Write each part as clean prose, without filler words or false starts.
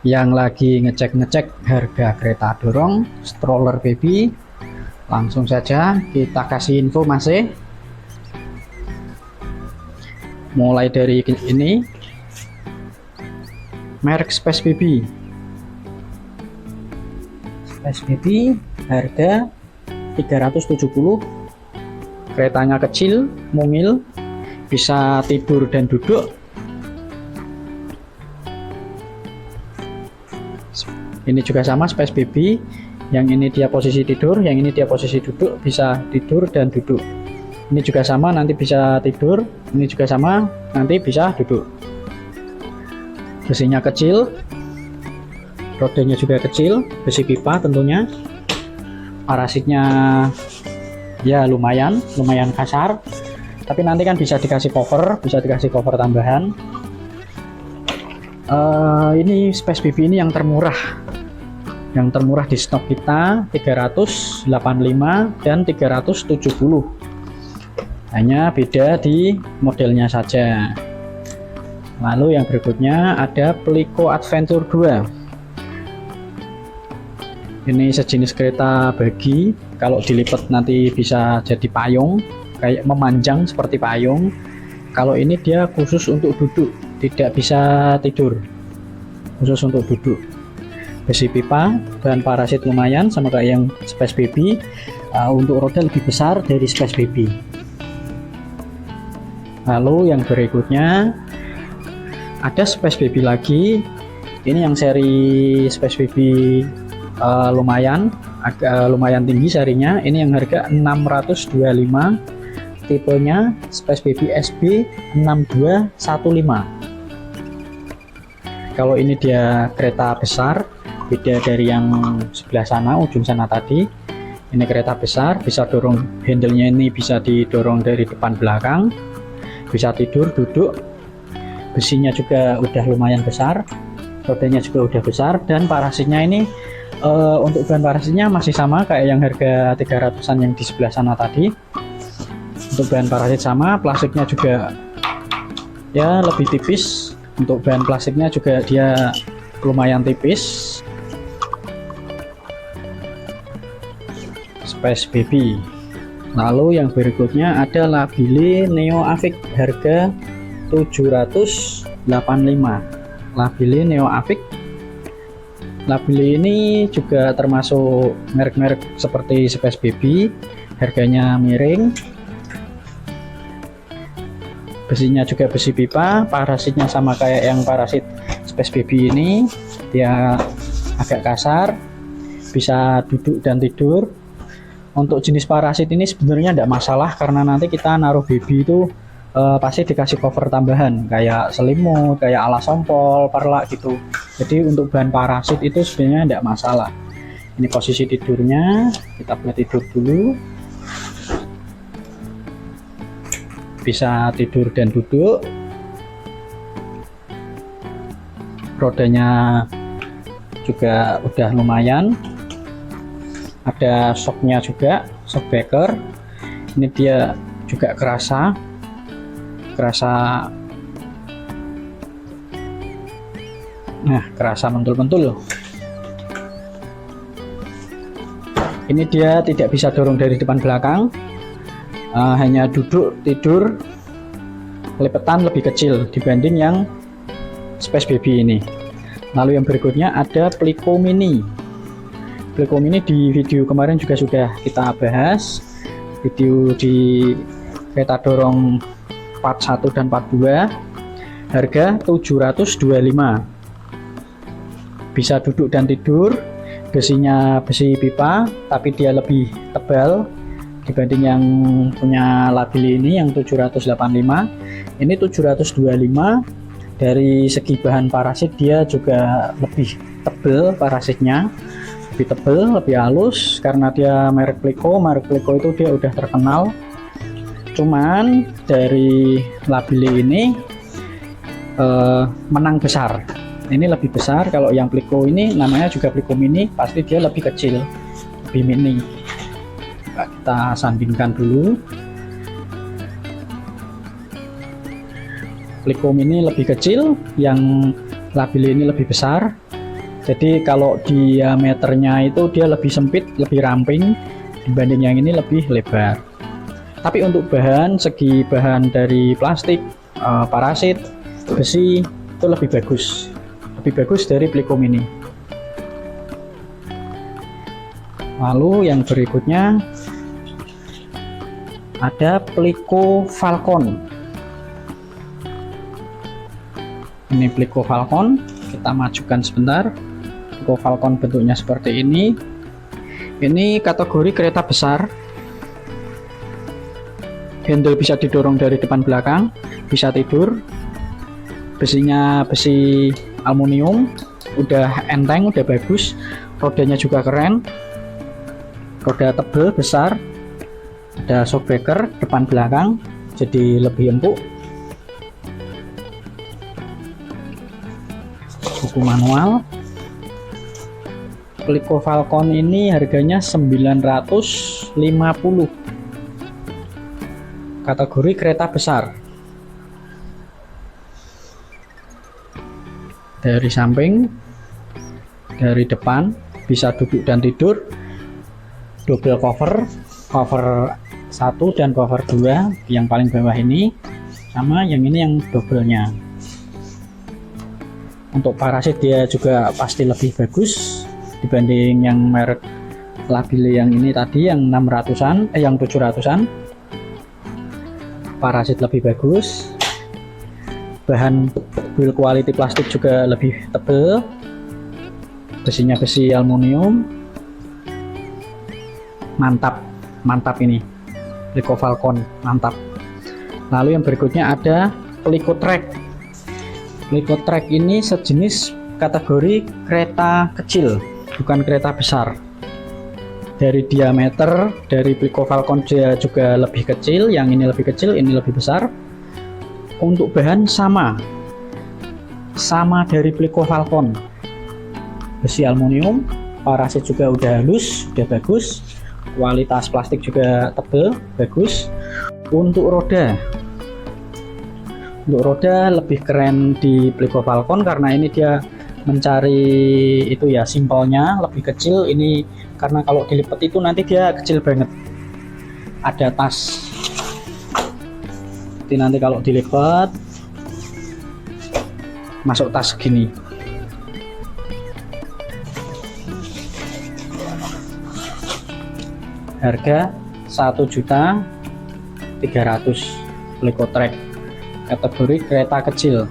yang lagi ngecek harga kereta dorong stroller baby, langsung saja kita kasih info masih mulai dari ini merek Space Baby. Space Baby harga 370, keretanya kecil, mungil, bisa tidur dan duduk. Ini juga sama Space Baby, yang ini dia posisi tidur, yang ini dia posisi duduk, bisa tidur dan duduk. Ini juga sama, nanti bisa tidur, ini juga sama, nanti bisa duduk. Besinya kecil, rodanya juga kecil, besi pipa tentunya. Parasitnya ya lumayan kasar, tapi nanti kan bisa dikasih cover tambahan. Ini Space Baby ini yang termurah di stok kita 385 dan 370, hanya beda di modelnya saja. Lalu yang berikutnya ada Pliko Adventure 2. Ini sejenis kereta bagi, kalau dilipat nanti bisa jadi payung, kayak memanjang seperti payung. Kalau ini dia khusus untuk duduk, tidak bisa tidur, khusus untuk duduk. Besi pipa, bahan parasit lumayan sama kayak yang Space Baby. Untuk roda lebih besar dari Space Baby. Lalu yang berikutnya ada Space Baby lagi. Ini yang seri Space Baby lumayan tinggi serinya. Ini yang harga 625, tipenya Space Baby SB 6215. Kalau ini dia kereta besar, beda dari yang sebelah sana, ujung sana tadi. Ini kereta besar, bisa dorong, handle-nya ini bisa didorong dari depan belakang, bisa tidur, duduk. Besinya juga udah lumayan besar, rodanya juga udah besar, dan parasitnya ini untuk bahan parasitnya masih sama kayak yang harga 300-an yang di sebelah sana tadi. Untuk bahan parasit sama, plastiknya juga ya lebih tipis. Untuk bahan plastiknya juga dia lumayan tipis. Space Baby. Lalu yang berikutnya ada Labile Neo Avic harga 785. Labile Neo Avic. Labile ini juga termasuk merek-merek seperti Space Baby, harganya miring. Besinya juga besi pipa, parasitnya sama kayak yang parasit Space Baby ini, dia agak kasar, bisa duduk dan tidur. Untuk jenis parasit ini sebenarnya tidak masalah, karena nanti kita naruh baby itu pasti dikasih cover tambahan kayak selimut, kayak alas ompol, perlak gitu. Jadi untuk bahan parasit itu sebenarnya tidak masalah. Ini posisi tidurnya, kita buat tidur dulu. Bisa tidur dan duduk. Rodanya juga udah lumayan. Ada shocknya juga, shock breaker. Ini dia juga kerasa mentul-mentul loh. Ini dia tidak bisa dorong dari depan belakang, hanya duduk tidur. Lipetan lebih kecil dibanding yang Space Baby ini. Lalu yang berikutnya ada Pliko Mini. Pliko Mini di video kemarin juga sudah kita bahas, video di kereta dorong part 1 dan part 2, harga 725. Bisa duduk dan tidur, besinya besi pipa, tapi dia lebih tebal dibanding yang punya Labile ini yang 785. Ini 725. Dari segi bahan parasit dia juga lebih tebal parasitnya, lebih tebal, lebih halus, karena dia merek Pliko. Merek Pliko itu dia udah terkenal. Cuman dari Labile ini menang besar, ini lebih besar. Kalau yang Pliko ini namanya juga Pliko Mini, pasti dia lebih kecil, lebih mini. Kita sandingkan dulu. Pliko Mini lebih kecil, yang Labile ini lebih besar. Jadi kalau diameternya itu dia lebih sempit, lebih ramping dibanding yang ini lebih lebar. Tapi untuk bahan, segi bahan dari plastik, parasit, besi itu lebih bagus dari Plyco Mini. Lalu yang berikutnya ada Plyco Falcon. Ini Plyco Falcon, kita majukan sebentar. Plyco Falcon bentuknya seperti ini. Ini kategori kereta besar. Handle bisa didorong dari depan belakang, bisa tidur. Besinya besi aluminium, udah enteng, udah bagus. Rodanya juga keren. Roda tebal besar. Ada shockbreaker depan belakang, jadi lebih empuk. Buku manual. Plyco Falcon ini harganya 950. Kategori kereta besar. Dari samping, dari depan bisa duduk dan tidur. Double cover 1 dan cover 2, yang paling bawah ini sama yang ini yang doublenya. Untuk parasit dia juga pasti lebih bagus dibanding yang merek Labile yang ini tadi, yang 600-an, yang 700-an. Parasit lebih bagus, bahan build quality plastik juga lebih tebal, besinya besi aluminium. Mantap ini Plyco Falcon, mantap. Lalu yang berikutnya ada Plyco Track. Plyco Track ini sejenis kategori kereta kecil, bukan kereta besar. Dari diameter dari Plyco Falcon dia juga lebih kecil, yang ini lebih kecil, ini lebih besar. Untuk bahan sama dari Plyco Falcon, besi aluminium, parasit juga udah halus, udah bagus, kualitas plastik juga tebal, bagus. Untuk roda lebih keren di Plyco Falcon karena ini dia mencari itu ya, simpelnya lebih kecil. Ini karena kalau dilipat itu nanti dia kecil banget, ada tas. Jadi nanti kalau dilipat masuk tas segini. Harga 1.300.000 Plyco Track, kategori kereta kecil.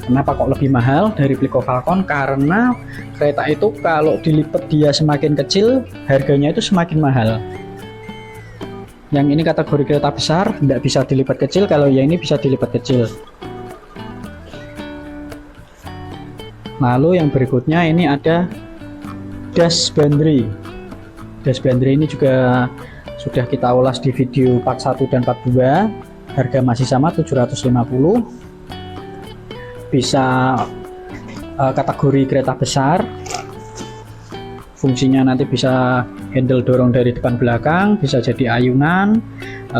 Kenapa kok lebih mahal dari Plyco Falcon? Karena kereta itu kalau dilipat dia semakin kecil, harganya itu semakin mahal. Yang ini kategori kereta besar, tidak bisa dilipat kecil. Kalau yang ini bisa dilipat kecil. Lalu yang berikutnya ini ada Das Bandri. Das Bandri ini juga sudah kita ulas di video part 1 dan part 2. Harga masih sama, 750. Bisa kategori kereta besar. Fungsinya nanti bisa handle dorong dari depan belakang, bisa jadi ayunan,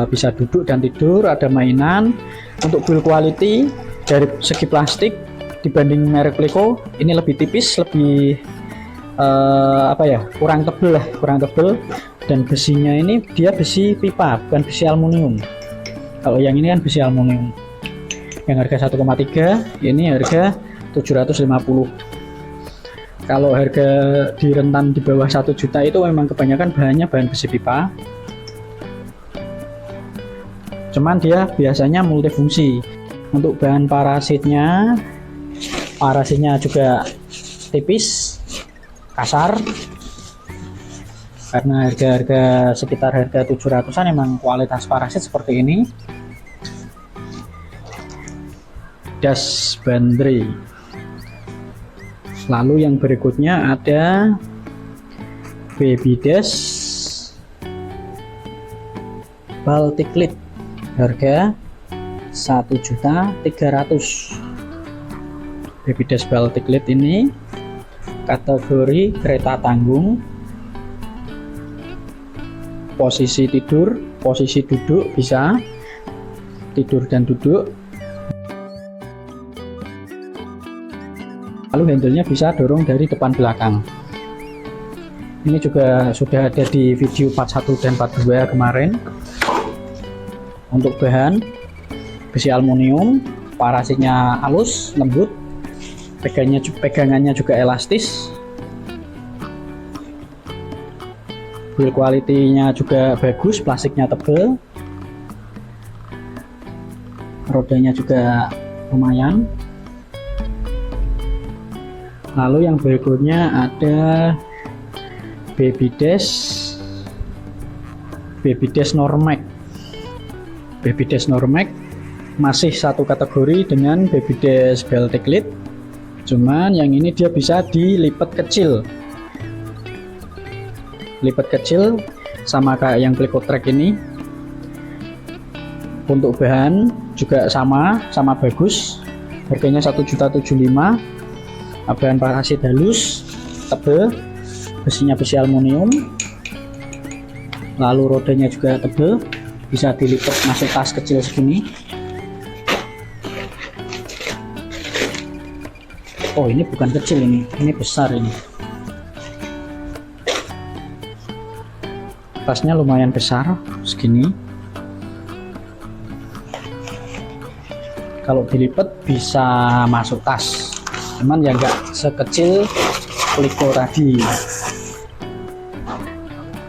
bisa duduk dan tidur, ada mainan. Untuk build quality dari segi plastik dibanding merek Plyco ini lebih tipis, lebih kurang tebel dan besinya ini dia besi pipa, bukan besi aluminium. Kalau yang ini kan besi aluminium. Yang harga 1,3, ini harga 750. Kalau harga di rentan di bawah 1 juta itu memang kebanyakan bahannya bahan besi pipa. Cuman dia biasanya multifungsi. Untuk bahan parasitnya juga tipis, kasar. Karena harga sekitar harga 700-an emang kualitas parasit seperti ini. Das Bandri. Lalu yang berikutnya ada Babydesk Baltic Lead, harga 1.300.000. Babydesk Baltic Lead ini kategori kereta tanggung. Posisi tidur, posisi duduk, bisa tidur dan duduk. Lalu handle-nya bisa dorong dari depan belakang. Ini juga sudah ada di video part 1 dan part 2 kemarin. Untuk bahan besi aluminium, parasitnya halus, lembut, pegangannya juga elastis, build quality-nya juga bagus, plastiknya tebal, rodanya juga lumayan. Lalu yang berikutnya ada Baby Dash Normax. Baby Dash Normax masih satu kategori dengan Baby Dash Baltic Lead, cuman yang ini dia bisa dilipat kecil. Lipat kecil sama kayak yang Plecotrek ini. Untuk bahan juga sama bagus, harganya 1.075.000. Bahan parasit halus, tebal, besinya besi aluminium, lalu rodanya juga tebal, bisa dilipat masuk tas kecil segini. Oh, ini bukan kecil, ini besar ini. Tasnya lumayan besar segini. Kalau dilipat bisa masuk tas, cuman ya enggak sekecil Pleco tadi,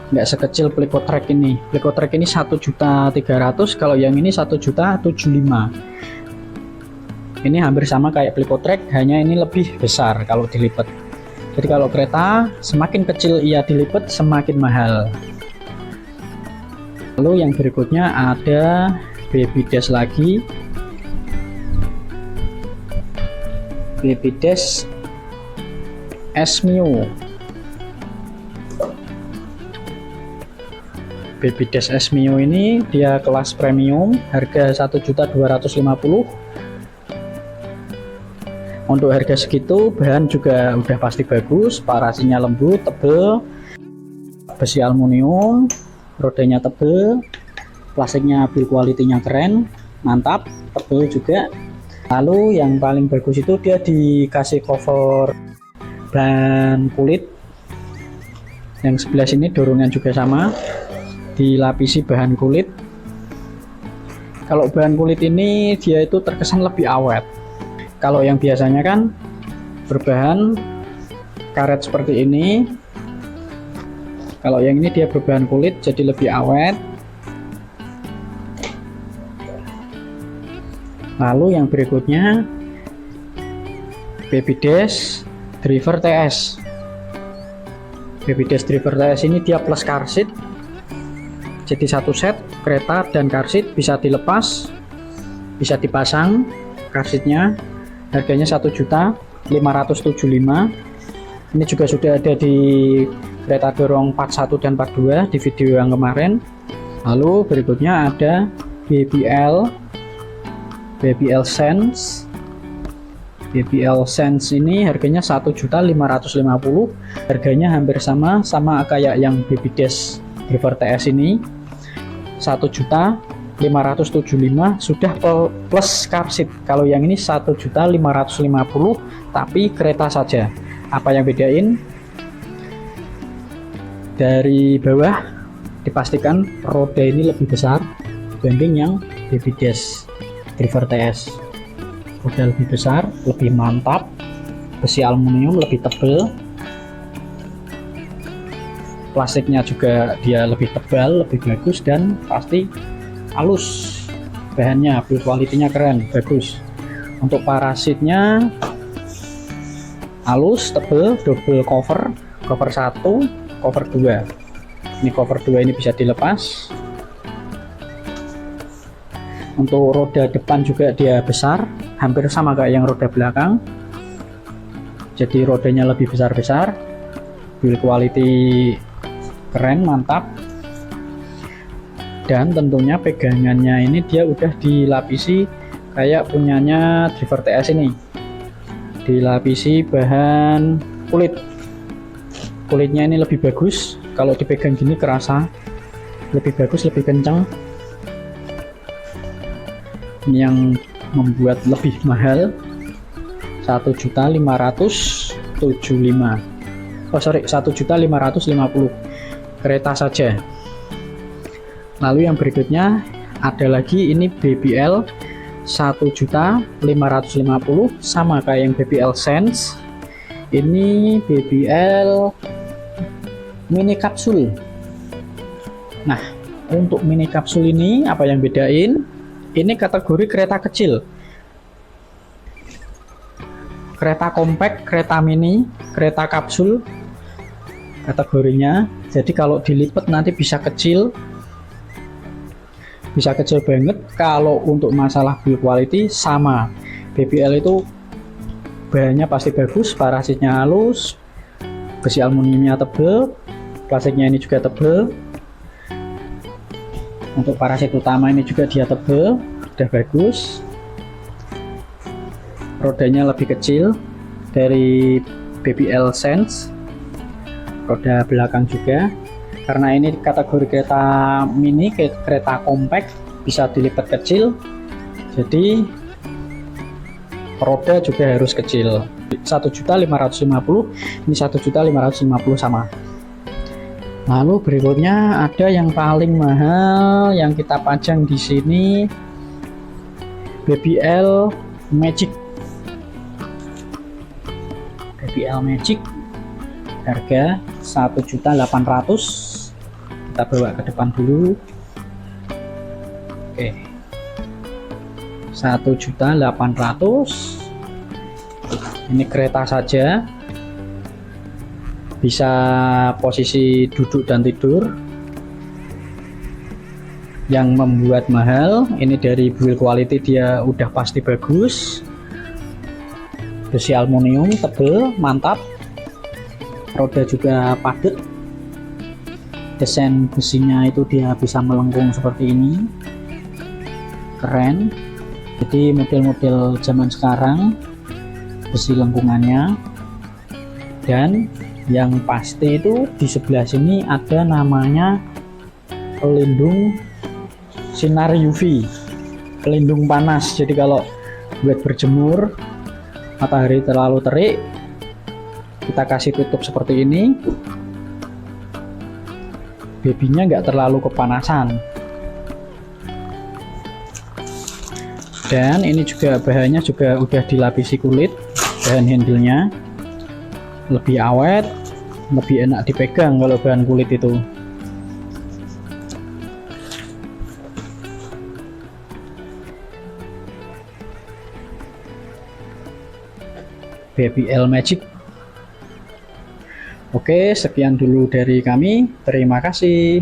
enggak sekecil Plecotrek ini. Plecotrek ini 1.300.000, kalau yang ini 1.075.000. Ini hampir sama kayak Plecotrek, hanya ini lebih besar kalau dilipat. Jadi kalau kereta semakin kecil ia dilipat semakin mahal. Lalu yang berikutnya ada Baby Dash lagi. Baby Dash S-Mio. Baby Dash S-Mio ini dia kelas premium, harga 1.250.000. Untuk harga segitu bahan juga udah pasti bagus, parasinya lembut, tebal, besi aluminium, rodanya tebal, plastiknya build quality-nya keren, mantap, tebal juga. Lalu yang paling bagus itu dia dikasih cover bahan kulit. Yang sebelah sini dorongan juga sama, dilapisi bahan kulit. Kalau bahan kulit ini dia itu terkesan lebih awet. Kalau yang biasanya kan berbahan karet seperti ini, kalau yang ini dia berbahan kulit jadi lebih awet. Lalu yang berikutnya Baby Dash Driver TS. Baby Dash Driver TS ini dia plus car seat, jadi satu set kereta dan car seat bisa dilepas, bisa dipasang car seatnya. Harganya 1.575.000. Ini juga sudah ada di kereta dorong part 1 dan part 2 di video yang kemarin. Lalu berikutnya ada BBL Sense. BBL Sense ini harganya 1.550.000. Harganya hampir sama kayak yang Baby Dash Driver TS ini, 1.575.000 sudah plus car seat. Kalau yang ini 1.550.000 tapi kereta saja. Apa yang bedain? Dari bawah dipastikan roda ini lebih besar dibanding yang Baby Dash Driver TS. Roda lebih besar, lebih mantap, besi aluminium lebih tebal, plastiknya juga dia lebih tebal, lebih bagus, dan pasti halus. Bahannya, build quality-nya keren, bagus. Untuk parasitnya halus, tebal, double cover 1, cover 2. Ini cover 2 ini bisa dilepas. Untuk roda depan juga dia besar, hampir sama kayak yang roda belakang. Jadi rodanya lebih besar-besar, build quality keren, mantap. Dan tentunya pegangannya ini dia udah dilapisi kayak punyanya Driver TS ini, dilapisi bahan kulit. Kulitnya ini lebih bagus, kalau dipegang gini kerasa lebih bagus, lebih kencang. Ini yang membuat lebih mahal 1.575.000. Oh sorry, 1.550.000 kereta saja. Lalu yang berikutnya ada lagi, ini BBL 1.550.000, sama kayak yang BBL Sense. Ini BBL mini kapsul. Nah, untuk mini kapsul ini apa yang bedain? Ini kategori kereta kecil, kereta kompak, kereta mini, kereta kapsul kategorinya. Jadi kalau dilipat nanti bisa kecil banget. Kalau untuk masalah build quality sama, BBL itu bahannya pasti bagus, parasitnya halus, besi aluminiumnya tebal, plastiknya ini juga tebal. Untuk parasit utama ini juga dia tebal, udah bagus. Rodanya lebih kecil dari BBL Sense, roda belakang juga. Karena ini kategori kereta mini, kereta kompak, bisa dilipat kecil, jadi roda juga harus kecil. 1.550.000, ini 1.550.000 sama. Lalu berikutnya ada yang paling mahal yang kita pajang di sini, BBL Magic. BBL Magic harga 1.800.000. Kita bawa ke depan dulu. Oke, 1.800.000. Ini kereta saja, bisa posisi duduk dan tidur. Yang membuat mahal ini dari build quality, dia udah pasti bagus, besi aluminium tebal mantap, roda juga padat, desain besinya itu dia bisa melengkung seperti ini, keren. Jadi model-model zaman sekarang besi lengkungannya. Dan yang pasti itu di sebelah sini ada namanya pelindung sinar UV, pelindung panas. Jadi kalau buat berjemur, matahari terlalu terik, kita kasih tutup seperti ini, babynya nggak terlalu kepanasan. Dan ini juga bahannya juga udah dilapisi kulit, bahan handle-nya lebih awet, lebih enak dipegang kalau bahan kulit itu. BBL Magic. Oke, sekian dulu dari kami. Terima kasih.